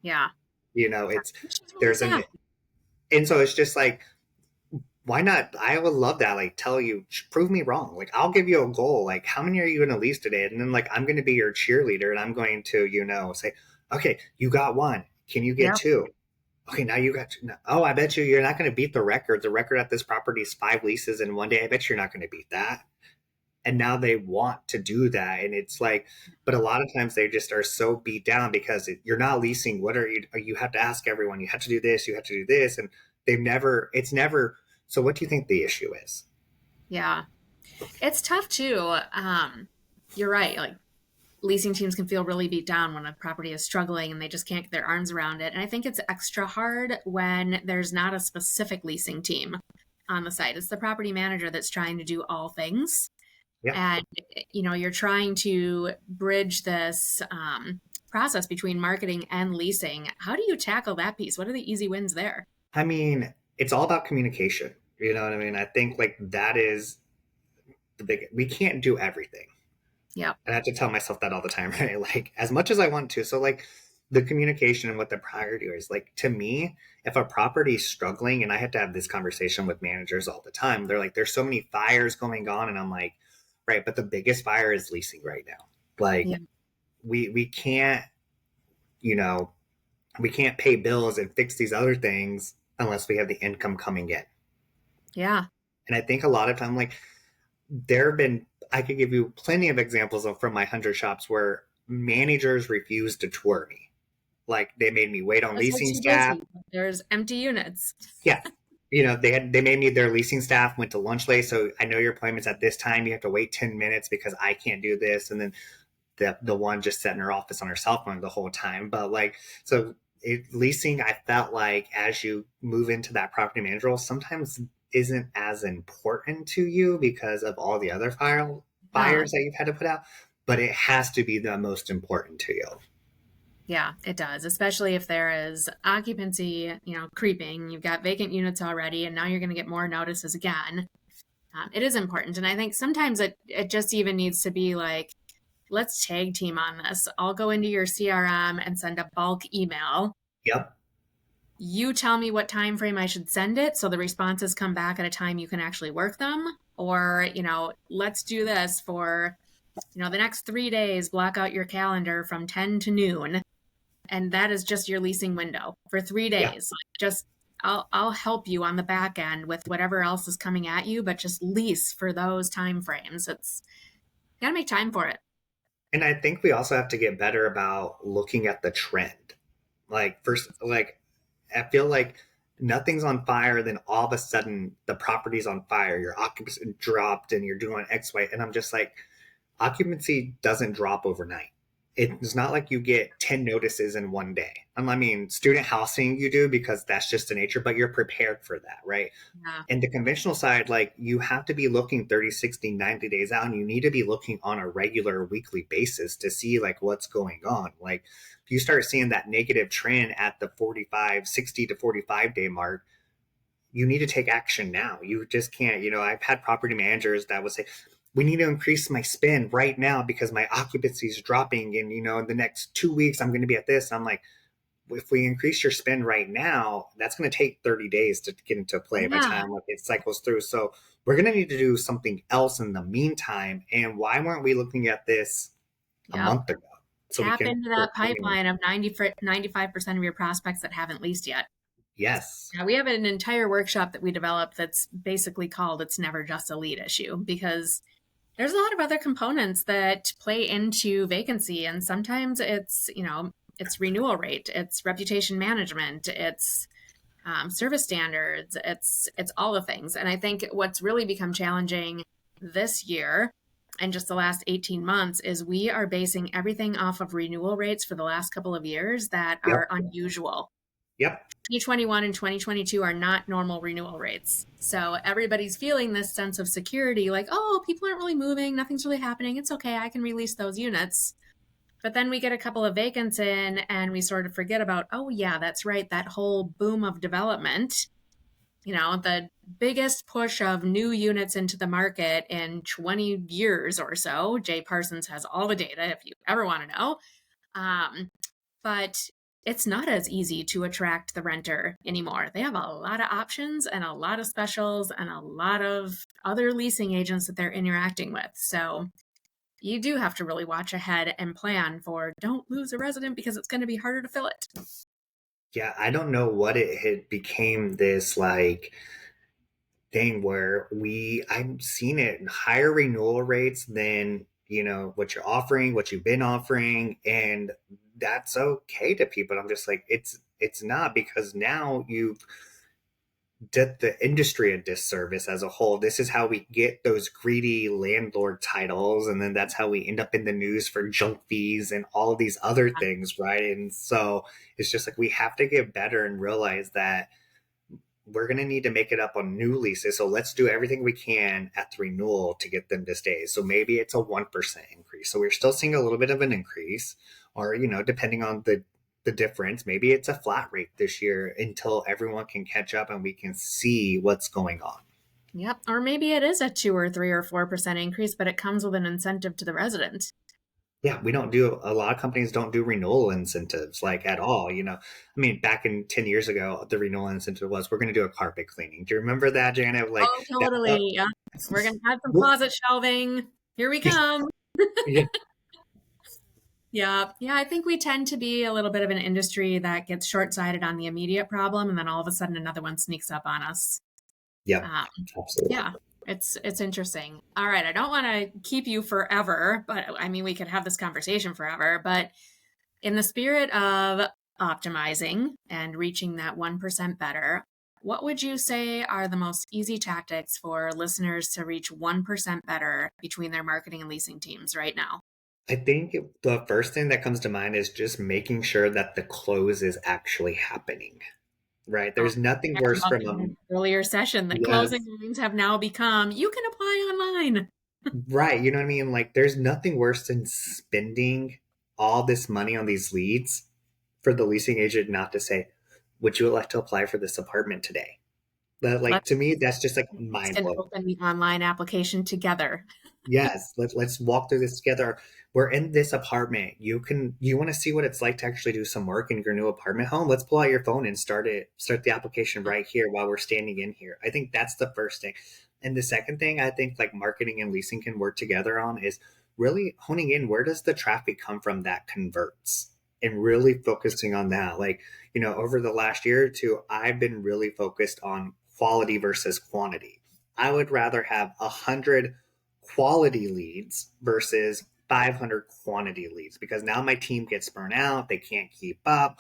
[SPEAKER 2] Yeah.
[SPEAKER 3] And so it's just like, why not? I would love that. Like, tell you, prove me wrong. Like, I'll give you a goal. Like, how many are you going to lease today? And then, like, I'm going to be your cheerleader, and I'm going to, say, okay, you got 1. Can you get 2? Okay, now you got 2. Oh, I bet you're not going to beat the record. The record at this property is 5 leases in one day. I bet you're not going to beat that. And now they want to do that. And it's like, but a lot of times they just are so beat down because you're not leasing. What are you have to ask everyone, you have to do this, you have to do this. And it's never. So what do you think the issue is?
[SPEAKER 2] Yeah. It's tough too. You're right. Like leasing teams can feel really beat down when a property is struggling and they just can't get their arms around it. And I think it's extra hard when there's not a specific leasing team on the site. It's the property manager that's trying to do all things.
[SPEAKER 3] Yeah.
[SPEAKER 2] And, you're trying to bridge this process between marketing and leasing. How do you tackle that piece? What are the easy wins there?
[SPEAKER 3] I mean, it's all about communication. You know what I mean? I think like that is the big, we can't do everything.
[SPEAKER 2] Yep.
[SPEAKER 3] And I have to tell myself that all the time, right? Like as much as I want to. So like the communication and what the priority is, like to me, if a property is struggling, and I have to have this conversation with managers all the time, they're like, there's so many fires going on. And I'm like, right, but the biggest fire is leasing right now. Like
[SPEAKER 2] Yeah.
[SPEAKER 3] we can't, you know, we can't pay bills and fix these other things unless we have the income coming in.
[SPEAKER 2] Yeah.
[SPEAKER 3] And I think a lot of time, like there have been, I could give you plenty of examples from my 100 shops where managers refused to tour me. Like they made me wait on
[SPEAKER 2] That's what
[SPEAKER 3] leasing
[SPEAKER 2] too
[SPEAKER 3] staff.
[SPEAKER 2] busy. There's empty units.
[SPEAKER 3] Yeah. They made me, their leasing staff went to lunch late. So I know your appointment's at this time. You have to wait 10 minutes because I can't do this. And then the one just sat in her office on her cell phone the whole time. But like, so leasing, I felt like as you move into that property manager role, sometimes isn't as important to you because of all the other fires that you've had to put out, but it has to be the most important to you.
[SPEAKER 2] Yeah, it does, especially if there is occupancy, creeping. You've got vacant units already, and now you're going to get more notices again. It is important. And I think sometimes it just even needs to be like, let's tag team on this. I'll go into your CRM and send a bulk email.
[SPEAKER 3] Yep.
[SPEAKER 2] You tell me what time frame I should send it so the responses come back at a time you can actually work them. Or, let's do this for, the next 3 days, block out your calendar from 10 to noon. And that is just your leasing window for 3 days.
[SPEAKER 3] Yeah.
[SPEAKER 2] Like just I'll help you on the back end with whatever else is coming at you, but just lease for those time frames. It's you gotta make time for it.
[SPEAKER 3] And I think we also have to get better about looking at the trend. Like first, like I feel like nothing's on fire, then all of a sudden the property's on fire, your occupancy dropped and you're doing X, Y. And I'm just like, occupancy doesn't drop overnight. It's not like you get 10 notices in one day. I mean, student housing you do because that's just the nature, but you're prepared for that, right?
[SPEAKER 2] Yeah.
[SPEAKER 3] And the conventional side, like you have to be looking 30, 60, 90 days out, and you need to be looking on a regular weekly basis to see like what's going on. Like if you start seeing that negative trend at the 60 to 45 day mark, you need to take action now. You just can't, I've had property managers that would say, we need to increase my spend right now because my occupancy is dropping. And, in the next 2 weeks, I'm going to be at this. And I'm like, if we increase your spend right now, that's going to take 30 days to get into play by the time it cycles through. So we're going to need to do something else in the meantime. And why weren't we looking at this a month ago?
[SPEAKER 2] So tap into that pipeline of 95% of your prospects that haven't leased yet.
[SPEAKER 3] Yes.
[SPEAKER 2] Now, we have an entire workshop that we developed that's basically called It's Never Just a Lead Issue, because there's a lot of other components that play into vacancy. And sometimes it's, it's renewal rate, it's reputation management, it's service standards, it's all the things. And I think what's really become challenging this year and just the last 18 months is we are basing everything off of renewal rates for the last couple of years that are unusual.
[SPEAKER 3] Yep.
[SPEAKER 2] 2021 and 2022 are not normal renewal rates. So everybody's feeling this sense of security, like, oh, people aren't really moving, nothing's really happening, it's okay, I can release those units. But then we get a couple of vacants in and we sort of forget about, oh yeah, that's right, that whole boom of development, the biggest push of new units into the market in 20 years or so. Jay Parsons has all the data if you ever want to know. But it's not as easy to attract the renter anymore. They have a lot of options and a lot of specials and a lot of other leasing agents that they're interacting with. So you do have to really watch ahead and plan for don't lose a resident because it's going to be harder to fill it.
[SPEAKER 3] Yeah, I don't know what it had became this like thing where I've seen it in higher renewal rates than what you're offering, what you've been offering, and that's okay to people. I'm just like, it's not, because now did the industry a disservice as a whole. This is how we get those greedy landlord titles, and then that's how we end up in the news for junk fees and all of these other things, right? And so it's just like we have to get better and realize that we're going to need to make it up on new leases. So let's do everything we can at the renewal to get them to stay. So maybe it's a 1% increase. So we're still seeing a little bit of an increase, or, depending on the difference, maybe it's a flat rate this year until everyone can catch up and we can see what's going on.
[SPEAKER 2] Yep. Or maybe it is a 2 or 3 or 4% increase, but it comes with an incentive to the resident.
[SPEAKER 3] Yeah, we don't do, a lot of companies don't do renewal incentives like at all. I mean, back in 10 years ago, the renewal incentive was, we're going to do a carpet cleaning. Do you remember that, Janet? Like,
[SPEAKER 2] oh, totally. Yeah. We're going to add some closet shelving. Here we come.
[SPEAKER 3] Yeah.
[SPEAKER 2] Yeah. Yeah. I think we tend to be a little bit of an industry that gets short-sighted on the immediate problem, and then all of a sudden another one sneaks up on us.
[SPEAKER 3] Yeah, absolutely.
[SPEAKER 2] Yeah. It's interesting. All right. I don't want to keep you forever, but I mean, we could have this conversation forever, but in the spirit of optimizing and reaching that 1% better, what would you say are the most easy tactics for listeners to reach 1% better between their marketing and leasing teams right now?
[SPEAKER 3] I think the first thing that comes to mind is just making sure that the close is actually happening, right? There's nothing worse from
[SPEAKER 2] an earlier session that closing lines have now become, you can apply online.
[SPEAKER 3] Right. You know what I mean? Like, there's nothing worse than spending all this money on these leads for the leasing agent not to say, would you like to apply for this apartment today? To me, that's just like mind blowing.
[SPEAKER 2] Open the online application together.
[SPEAKER 3] Yes, let's walk through this together. We're in this apartment. You want to see what it's like to actually do some work in your new apartment home? Let's pull out your phone and start the application right here while we're standing in here. I think that's the first thing. And the second thing I think like marketing and leasing can work together on is really honing in, where does the traffic come from that converts, and really focusing on that. Like, over the last year or two, I've been really focused on quality versus quantity. I would rather have 100 quality leads versus 500 quantity leads, because now my team gets burnt out. They can't keep up.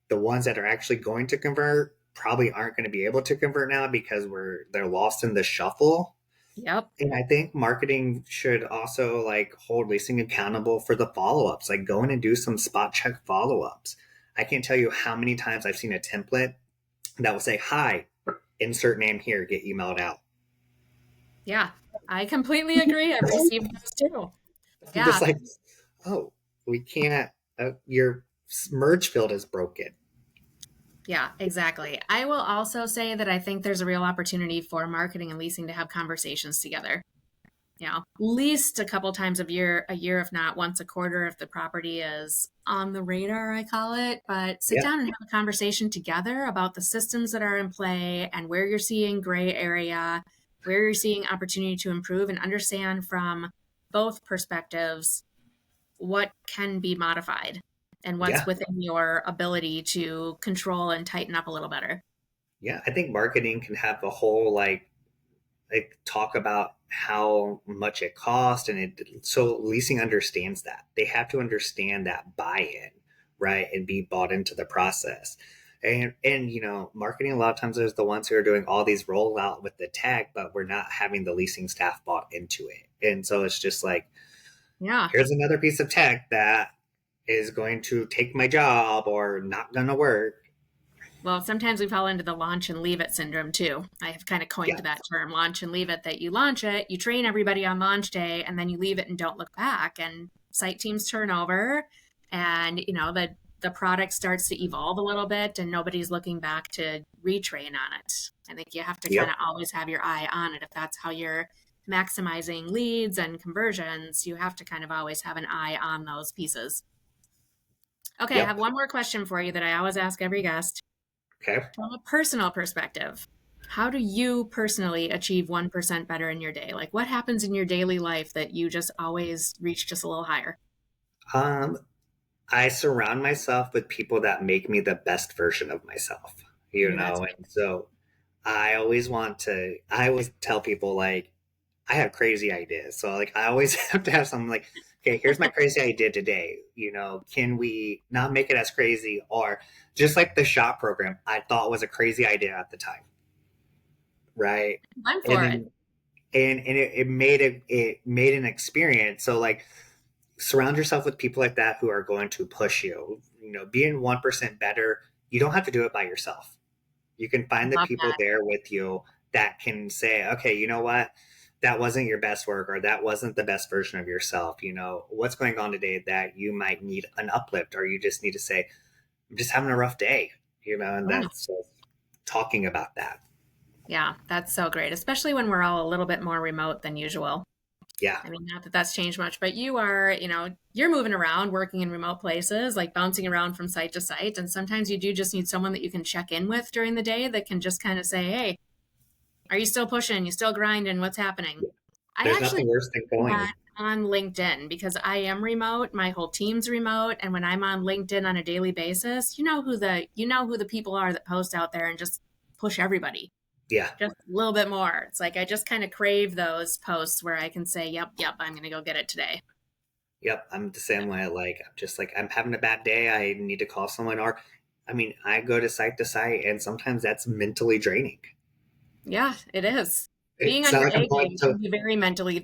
[SPEAKER 3] The ones that are actually going to convert probably aren't going to be able to convert now because they're lost in the shuffle.
[SPEAKER 2] Yep.
[SPEAKER 3] And I think marketing should also like hold leasing accountable for the follow-ups, like go in and do some spot check follow-ups. I can't tell you how many times I've seen a template that will say, hi, insert name here, get emailed out.
[SPEAKER 2] Yeah, I completely agree. I've received those too.
[SPEAKER 3] Yeah. Just like, oh, we can't, your merge field is broken.
[SPEAKER 2] Yeah, exactly. I will also say that I think there's a real opportunity for marketing and leasing to have conversations together. At least a couple times a year, if not once a quarter, if the property is on the radar, I call it. But sit down and have a conversation together about the systems that are in play and where you're seeing gray area, where you're seeing opportunity to improve, and understand from both perspectives what can be modified and what's within your ability to control and tighten up a little better.
[SPEAKER 3] Yeah, I think marketing can have a whole like talk about how much it costs, and so leasing understands that. They have to understand that buy-in, right, and be bought into the process. And marketing a lot of times is the ones who are doing all these rollout with the tech, but we're not having the leasing staff bought into it. And so it's just like, here's another piece of tech that is going to take my job or not going to work.
[SPEAKER 2] Well, sometimes we fall into the launch and leave it syndrome too. I have kind of coined that term, launch and leave it, that you launch it, you train everybody on launch day, and then you leave it and don't look back. And site teams turn over, and the product starts to evolve a little bit, and nobody's looking back to retrain on it. I think you have to kind of always have your eye on it. If that's how you're maximizing leads and conversions, you have to kind of always have an eye on those pieces. Okay, I have one more question for you that I always ask every guest.
[SPEAKER 3] Okay.
[SPEAKER 2] From a personal perspective, how do you personally achieve 1% better in your day? Like, what happens in your daily life that you just always reach just a little higher?
[SPEAKER 3] I surround myself with people that make me the best version of myself, and so I always tell people, like, I have crazy ideas. So like, I always have to have something like, okay, here's my crazy idea today. Can we not make it as crazy? Or just like the shop program, I thought was a crazy idea at the time. Right.
[SPEAKER 2] I'm
[SPEAKER 3] And
[SPEAKER 2] for it.
[SPEAKER 3] then it made an experience. So like surround yourself with people like that who are going to push you. Being 1% better, you don't have to do it by yourself. You can
[SPEAKER 2] I
[SPEAKER 3] find the
[SPEAKER 2] love
[SPEAKER 3] people
[SPEAKER 2] that.
[SPEAKER 3] there with you that can say, okay, you know what? That wasn't your best work, or that wasn't the best version of yourself. What's going on today that you might need an uplift, or you just need to say, I'm just having a rough day, and
[SPEAKER 2] Yeah.
[SPEAKER 3] that's just talking about that.
[SPEAKER 2] Yeah, that's so great, especially when we're all a little bit more remote than usual.
[SPEAKER 3] Yeah.
[SPEAKER 2] I mean, not that that's changed much, but you're moving around, working in remote places, like bouncing around from site to site. And sometimes you do just need someone that you can check in with during the day that can just kind of say, hey, are you still pushing? You still grinding? What's happening? I
[SPEAKER 3] There's
[SPEAKER 2] actually
[SPEAKER 3] nothing worse than
[SPEAKER 2] do
[SPEAKER 3] going.
[SPEAKER 2] that on LinkedIn because I am remote. My whole team's remote. And when I'm on LinkedIn on a daily basis, you know who the people are that post out there and just push everybody
[SPEAKER 3] Yeah.
[SPEAKER 2] just a little bit more. It's like I just kind of crave those posts where I can say, yep, I'm going to go get it today.
[SPEAKER 3] Yep. I'm the same way. Like, I'm just like, I'm having a bad day. I need to call someone. Or, I mean, I go to site, and sometimes that's mentally draining.
[SPEAKER 2] Yeah, it is. Being
[SPEAKER 3] It's
[SPEAKER 2] on
[SPEAKER 3] not
[SPEAKER 2] your
[SPEAKER 3] like I'm
[SPEAKER 2] A
[SPEAKER 3] going
[SPEAKER 2] game
[SPEAKER 3] to,
[SPEAKER 2] can be very mentally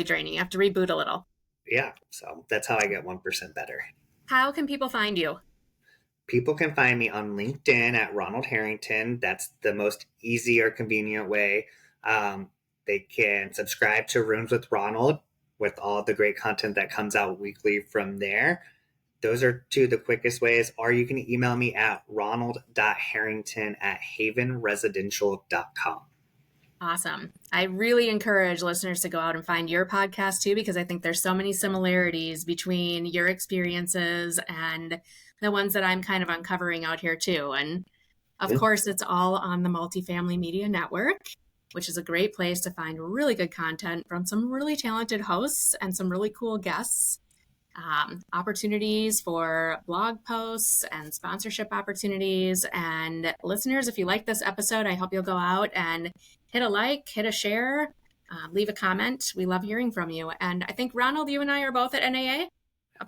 [SPEAKER 2] draining. You have to reboot a little.
[SPEAKER 3] yeah. So that's how I get 1% better.
[SPEAKER 2] How can people find you?
[SPEAKER 3] People can find me on LinkedIn at Ronald Harrington. That's the most easy or convenient way. They can subscribe to Rooms with Ronald with all the great content that comes out weekly from there. Those are two of the quickest ways. Or you can email me at ronald.harrington@havenresidential.com.
[SPEAKER 2] Awesome. I really encourage listeners to go out and find your podcast too, because I think there's so many similarities between your experiences and the ones that I'm kind of uncovering out here too. And of course, it's all on the Multifamily Media Network, which is a great place to find really good content from some really talented hosts and some really cool guests. Opportunities for blog posts and sponsorship opportunities. And listeners, if you like this episode, I hope you'll go out and hit a like, hit a share, leave a comment. We love hearing from you. And I think, Ronald, you and I are both at NAA,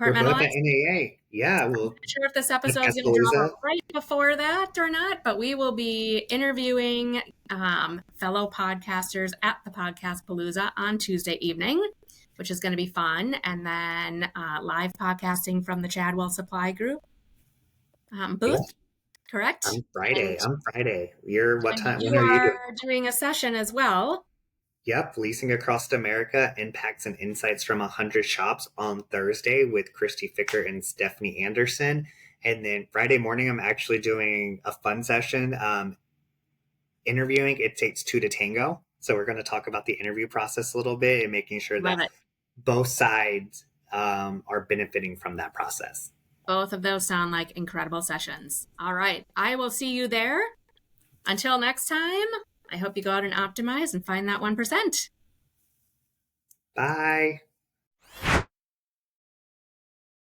[SPEAKER 3] We're both at
[SPEAKER 2] Apartmentalize.
[SPEAKER 3] NAA. Yeah,
[SPEAKER 2] I'm
[SPEAKER 3] well,
[SPEAKER 2] not sure if this episode is
[SPEAKER 3] Podcast
[SPEAKER 2] going to drop
[SPEAKER 3] Palooza.
[SPEAKER 2] right before that or not, but we will be interviewing fellow podcasters at the Podcast Palooza on Tuesday evening, which is going to be fun. And then live podcasting from the Chadwell Supply Group
[SPEAKER 3] Yeah,
[SPEAKER 2] booth, correct?
[SPEAKER 3] I'm Friday.
[SPEAKER 2] And,
[SPEAKER 3] I'm Friday. You're what
[SPEAKER 2] and
[SPEAKER 3] time? When
[SPEAKER 2] you
[SPEAKER 3] are you
[SPEAKER 2] are
[SPEAKER 3] doing?
[SPEAKER 2] doing a session as well.
[SPEAKER 3] Yep, Leasing Across America, Impacts and Insights from 100 Shops on Thursday with Christy Ficker and Stephanie Anderson. And then Friday morning, I'm actually doing a fun session interviewing. It takes two to tango. So we're going to talk about the interview process a little bit and making sure
[SPEAKER 2] Love
[SPEAKER 3] that
[SPEAKER 2] it.
[SPEAKER 3] both sides are benefiting from that process.
[SPEAKER 2] Both of those sound like incredible sessions. All right. I will see you there. Until next time, I hope you go out and optimize and find that 1%.
[SPEAKER 3] Bye.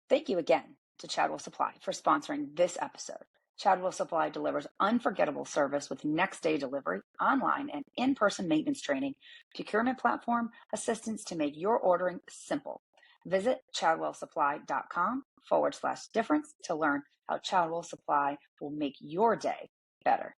[SPEAKER 1] Thank you again to Chadwell Supply for sponsoring this episode. Chadwell Supply delivers unforgettable service with next day delivery, online and in-person maintenance training, procurement platform, assistance to make your ordering simple. Visit chadwellsupply.com/difference to learn how Chadwell Supply will make your day better.